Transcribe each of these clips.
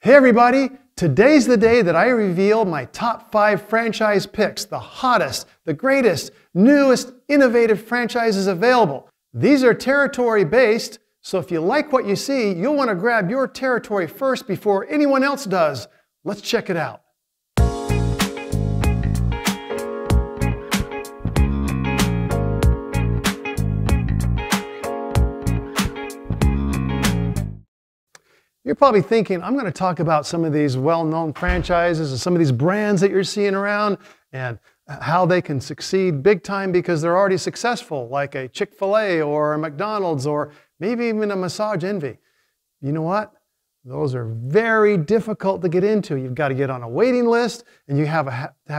Hey everybody, today's the day that I reveal my top 5 franchise picks, the hottest, the greatest, newest, innovative franchises available. These are territory based, so if you like what you see, you'll want to grab your territory first before anyone else does. Let's check it out. You're probably thinking, I'm going to talk about some of these well-known franchises and some of these brands that you're seeing around and how they can succeed big time because they're already successful, like a Chick-fil-A or a McDonald's or maybe even a Massage Envy. You know what? Those are very difficult to get into. You've got to get on a waiting list, and you have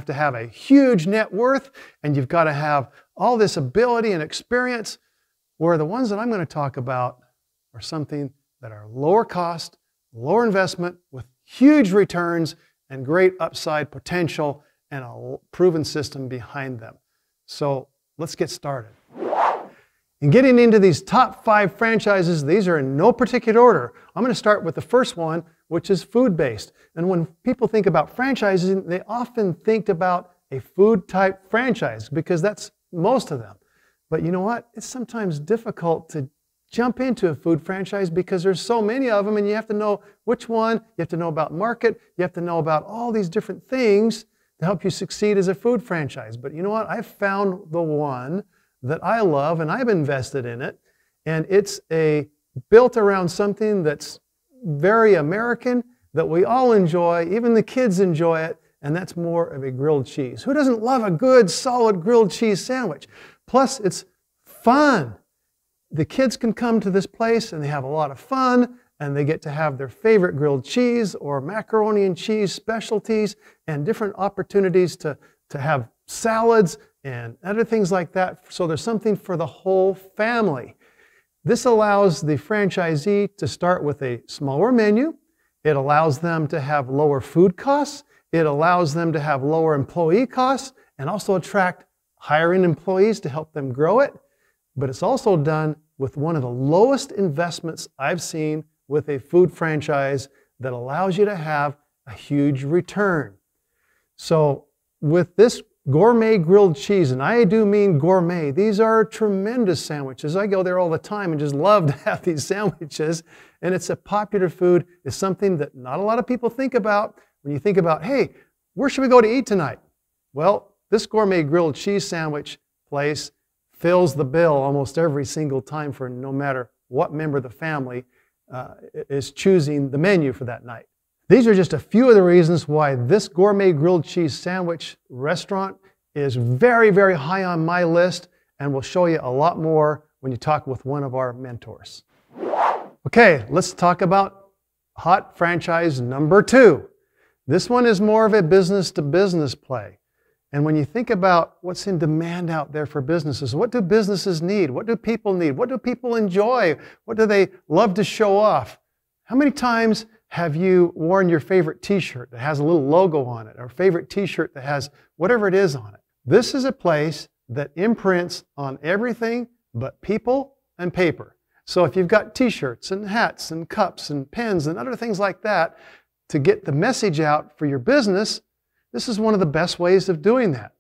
to have a huge net worth, and you've got to have all this ability and experience, where the ones that I'm going to talk about are something that are lower cost, lower investment, with huge returns and great upside potential and a proven system behind them. So let's get started. In getting into these top 5 franchises, these are in no particular order. I'm going to start with the first one, which is food-based. And when people think about franchising, they often think about a food-type franchise because that's most of them. But you know what? It's sometimes difficult to jump into a food franchise because there's so many of them and you have to know which one, you have to know about market, you have to know about all these different things to help you succeed as a food franchise. But you know what? I've found the one that I love and I've invested in it, and it's built around something that's very American, that we all enjoy, even the kids enjoy it, and that's more of a grilled cheese. Who doesn't love a good, solid grilled cheese sandwich? Plus, it's fun. The kids can come to this place and they have a lot of fun, and they get to have their favorite grilled cheese or macaroni and cheese specialties and different opportunities to have salads and other things like that. So there's something for the whole family. This allows the franchisee to start with a smaller menu. It allows them to have lower food costs. It allows them to have lower employee costs and also attract higher-end employees to help them grow it. But it's also done with one of the lowest investments I've seen with a food franchise that allows you to have a huge return. So with this gourmet grilled cheese, and I do mean gourmet, these are tremendous sandwiches. I go there all the time and just love to have these sandwiches. And it's a popular food. It's something that not a lot of people think about when you think about, hey, where should we go to eat tonight? Well, this gourmet grilled cheese sandwich place fills the bill almost every single time for no matter what member of the family is choosing the menu for that night. These are just a few of the reasons why this gourmet grilled cheese sandwich restaurant is very, very high on my list, and we'll show you a lot more when you talk with one of our mentors. Okay, let's talk about hot franchise number 2. This one is more of a business-to-business play. And when you think about what's in demand out there for businesses, what do businesses need? What do people need? What do people enjoy? What do they love to show off? How many times have you worn your favorite t-shirt that has a little logo on it, or favorite t-shirt that has whatever it is on it? This is a place that imprints on everything but people and paper. So if you've got t-shirts and hats and cups and pens and other things like that to get the message out for your business, this is one of the best ways of doing that.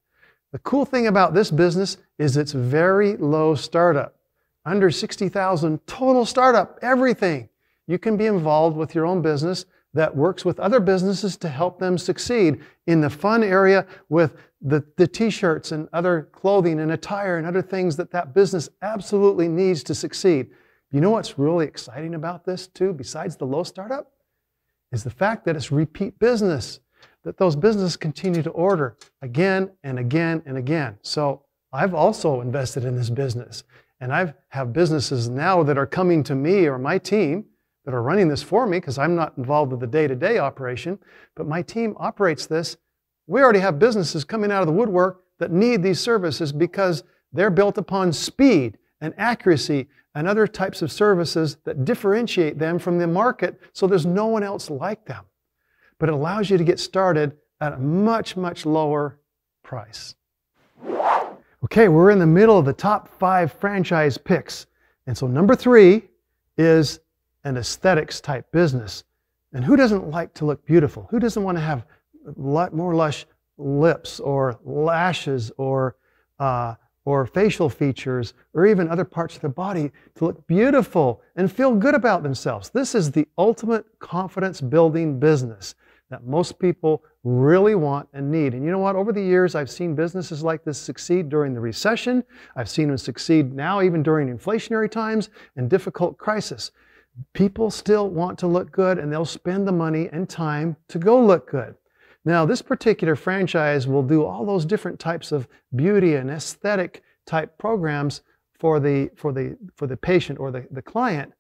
The cool thing about this business is it's very low startup. Under 60,000 total startup, everything. You can be involved with your own business that works with other businesses to help them succeed in the fun area with the t-shirts and other clothing and attire and other things that business absolutely needs to succeed. You know what's really exciting about this too, besides the low startup? Is the fact that it's repeat business. That those businesses continue to order again and again and again. So I've also invested in this business, and I have businesses now that are coming to me or my team that are running this for me because I'm not involved with the day-to-day operation, but my team operates this. We already have businesses coming out of the woodwork that need these services because they're built upon speed and accuracy and other types of services that differentiate them from the market, so there's no one else like them. But it allows you to get started at a much, much lower price. Okay, we're in the middle of the top 5 franchise picks. And so number 3 is an aesthetics type business. And who doesn't like to look beautiful? Who doesn't want to have a lot more lush lips or lashes or facial features or even other parts of their body to look beautiful and feel good about themselves? This is the ultimate confidence building business that most people really want and need. And you know what? Over the years, I've seen businesses like this succeed during the recession. I've seen them succeed now even during inflationary times and difficult crisis. People still want to look good, and they'll spend the money and time to go look good. Now, this particular franchise will do all those different types of beauty and aesthetic type programs for the patient or the client.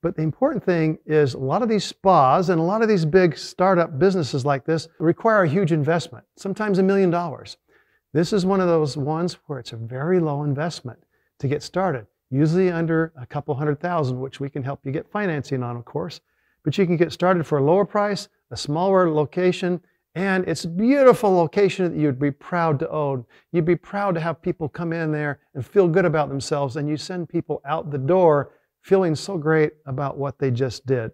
But the important thing is a lot of these spas and a lot of these big startup businesses like this require a huge investment, sometimes $1 million. This is one of those ones where it's a very low investment to get started, usually under a couple $100,000, which we can help you get financing on, of course. But you can get started for a lower price, a smaller location, and it's a beautiful location that you'd be proud to own. You'd be proud to have people come in there and feel good about themselves, and you send people out the door feeling so great about what they just did.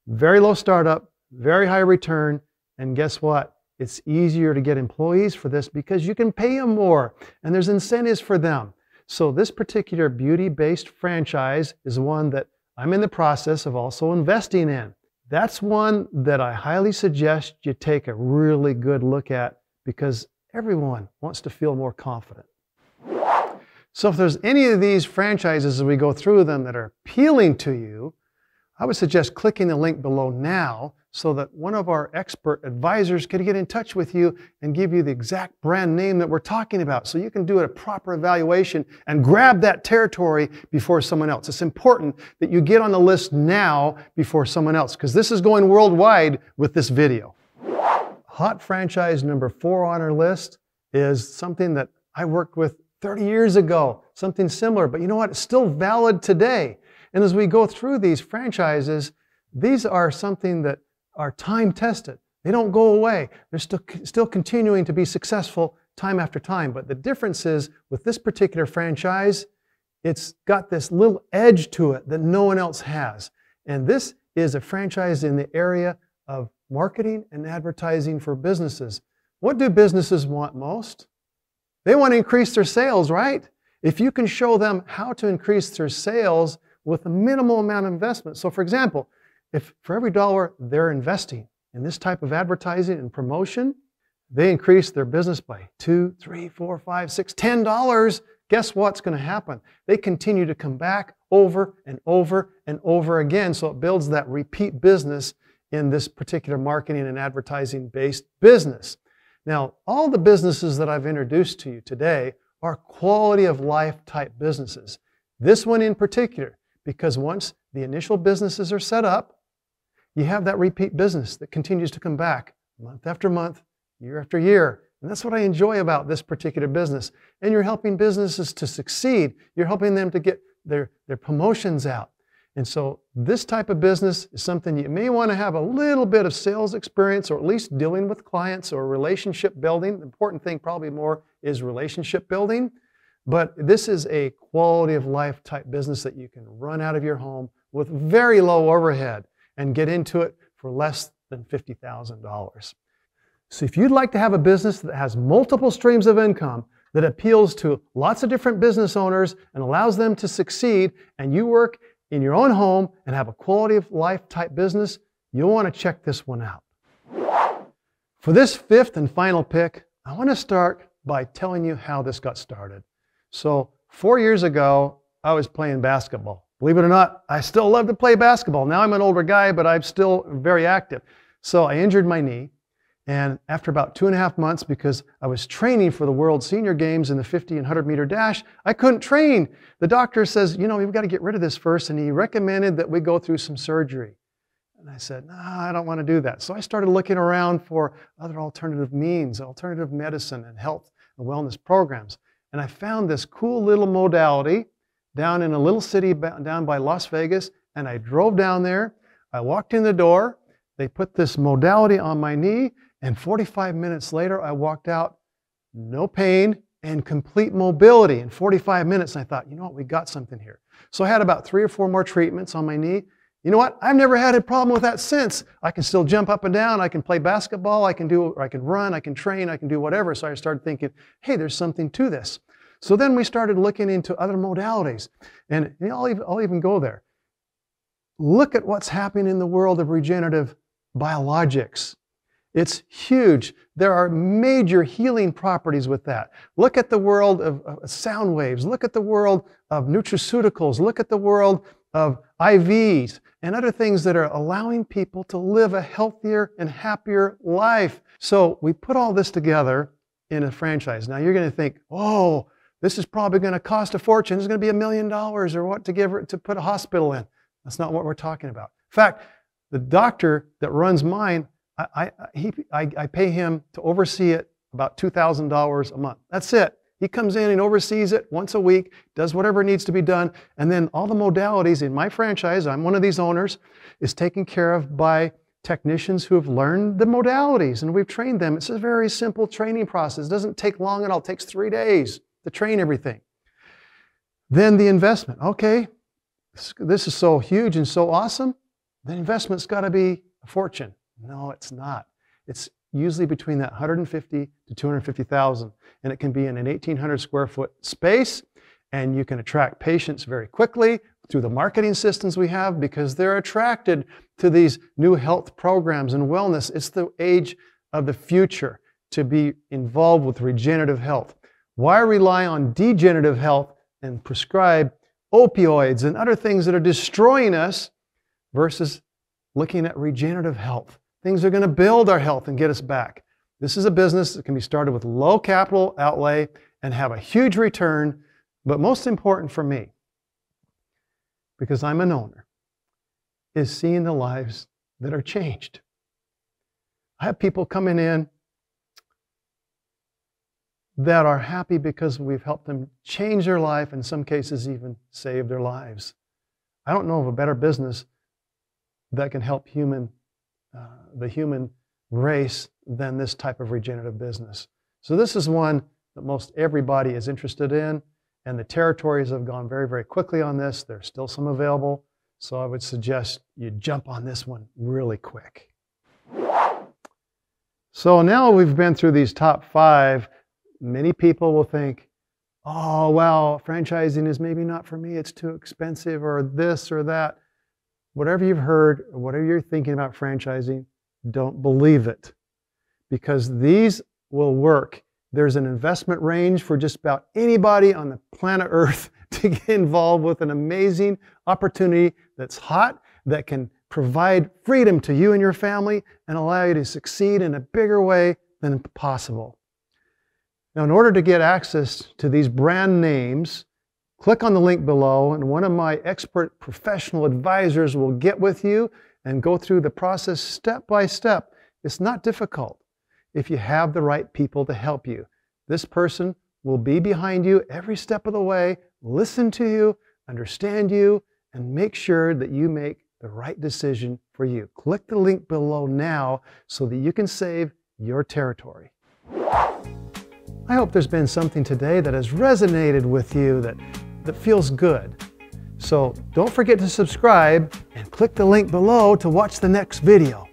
Very low startup, very high return, and guess what? It's easier to get employees for this because you can pay them more, and there's incentives for them. So this particular beauty-based franchise is one that I'm in the process of also investing in. That's one that I highly suggest you take a really good look at because everyone wants to feel more confident. So if there's any of these franchises as we go through them that are appealing to you, I would suggest clicking the link below now so that one of our expert advisors can get in touch with you and give you the exact brand name that we're talking about so you can do a proper evaluation and grab that territory before someone else. It's important that you get on the list now before someone else because this is going worldwide with this video. Hot franchise number 4 on our list is something that I worked with 30 years ago, something similar, but you know what? It's still valid today. And as we go through these franchises, these are something that are time tested. They don't go away. They're still continuing to be successful time after time. But the difference is with this particular franchise, it's got this little edge to it that no one else has. And this is a franchise in the area of marketing and advertising for businesses. What do businesses want most? They want to increase their sales, right? If you can show them how to increase their sales with a minimal amount of investment. So for example, if for every dollar they're investing in this type of advertising and promotion, they increase their business by $2, $3, $4, $5, $6, $10, guess what's going to happen? They continue to come back over and over and over again. So it builds that repeat business in this particular marketing and advertising based business. Now, all the businesses that I've introduced to you today are quality of life type businesses. This one in particular, because once the initial businesses are set up, you have that repeat business that continues to come back month after month, year after year. And that's what I enjoy about this particular business. And you're helping businesses to succeed. You're helping them to get their promotions out. And so this type of business is something you may want to have a little bit of sales experience or at least dealing with clients or relationship building. The important thing probably more is relationship building. But this is a quality of life type business that you can run out of your home with very low overhead and get into it for less than $50,000. So if you'd like to have a business that has multiple streams of income that appeals to lots of different business owners and allows them to succeed, and you work in your own home and have a quality of life type business, you'll want to check this one out. For this 5th and final pick, I want to start by telling you how this got started. So 4 years ago, I was playing basketball. Believe it or not, I still love to play basketball. Now I'm an older guy, but I'm still very active. So I injured my knee. And after about 2.5 months, because I was training for the World Senior Games in the 50 and 100 meter dash, I couldn't train. The doctor says, you know, we've got to get rid of this first. And he recommended that we go through some surgery. And I said, no, I don't want to do that. So I started looking around for other alternative means, alternative medicine and health and wellness programs. And I found this cool little modality down in a little city down by Las Vegas. And I drove down there. I walked in the door. They put this modality on my knee. And 45 minutes later, I walked out, no pain and complete mobility in 45 minutes. And I thought, you know what, we got something here. So I had about 3 or 4 more treatments on my knee. You know what? I've never had a problem with that since. I can still jump up and down. I can play basketball. I can run. I can train. I can do whatever. So I started thinking, hey, there's something to this. So then we started looking into other modalities. And I'll even go there. Look at what's happening in the world of regenerative biologics. It's huge. There are major healing properties with that. Look at the world of sound waves. Look at the world of nutraceuticals. Look at the world of IVs and other things that are allowing people to live a healthier and happier life. So we put all this together in a franchise. Now you're going to think, oh, this is probably going to cost a fortune. It's going to be $1 million or what to put a hospital in. That's not what we're talking about. In fact, the doctor that runs mine, I pay him to oversee it about $2,000 a month. That's it. He comes in and oversees it once a week, does whatever needs to be done, and then all the modalities in my franchise, I'm one of these owners, is taken care of by technicians who have learned the modalities, and we've trained them. It's a very simple training process. It doesn't take long at all. It takes 3 days to train everything. Then the investment. Okay, this is so huge and so awesome. The investment's got to be a fortune. No, it's not. It's usually between that $150,000 to $250,000, and it can be in an 1,800 square foot space, and you can attract patients very quickly through the marketing systems we have because they're attracted to these new health programs and wellness. It's the age of the future to be involved with regenerative health. Why rely on degenerative health and prescribe opioids and other things that are destroying us versus looking at regenerative health? Things that are going to build our health and get us back. This is a business that can be started with low capital outlay and have a huge return, but most important for me, because I'm an owner, is seeing the lives that are changed. I have people coming in that are happy because we've helped them change their life, in some cases even save their lives. I don't know of a better business that can help the human race than this type of regenerative business. So this is one that most everybody is interested in, and the territories have gone very, very quickly on this. There's still some available, so I would suggest you jump on this one really quick. So now we've been through these top 5. Many people will think, oh, well, franchising is maybe not for me. It's too expensive or this or that. Whatever you've heard, or whatever you're thinking about franchising, don't believe it, because these will work. There's an investment range for just about anybody on the planet Earth to get involved with an amazing opportunity that's hot, that can provide freedom to you and your family and allow you to succeed in a bigger way than possible. Now, in order to get access to these brand names, click on the link below, and one of my expert professional advisors will get with you and go through the process step by step. It's not difficult if you have the right people to help you. This person will be behind you every step of the way, listen to you, understand you, and make sure that you make the right decision for you. Click the link below now so that you can save your territory. I hope there's been something today that has resonated with you, that feels good. So don't forget to subscribe and click the link below to watch the next video.